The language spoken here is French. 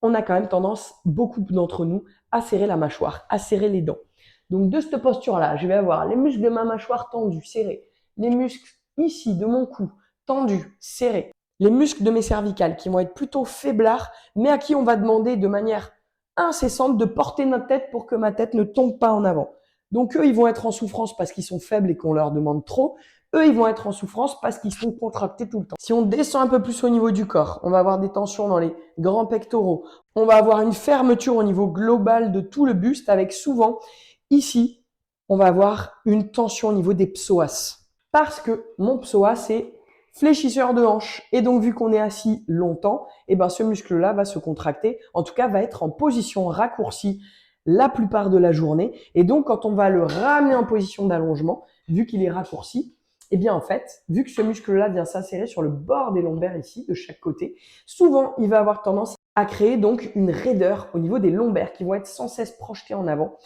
on a quand même tendance, beaucoup d'entre nous, à serrer la mâchoire, à serrer les dents. Donc de cette posture-là, je vais avoir les muscles de ma mâchoire tendus, serrés, les muscles ici de mon cou tendus, serrés, les muscles de mes cervicales qui vont être plutôt faiblards, mais à qui on va demander de manière incessante de porter notre tête pour que ma tête ne tombe pas en avant. Donc eux, ils vont être en souffrance parce qu'ils sont faibles et qu'on leur demande trop. Eux, ils vont être en souffrance parce qu'ils sont contractés tout le temps. Si on descend un peu plus au niveau du corps, on va avoir des tensions dans les grands pectoraux. On va avoir une fermeture au niveau global de tout le buste avec souvent, ici, on va avoir une tension au niveau des psoas. Parce que mon psoas est fléchisseur de hanche. Et donc, vu qu'on est assis longtemps, eh ben, ce muscle-là va se contracter, en tout cas, va être en position raccourcie la plupart de la journée. Et donc, quand on va le ramener en position d'allongement, vu qu'il est raccourci, eh bien, en fait, vu que ce muscle-là vient s'insérer sur le bord des lombaires ici, de chaque côté, souvent, il va avoir tendance à créer donc une raideur au niveau des lombaires qui vont être sans cesse projetés en avant.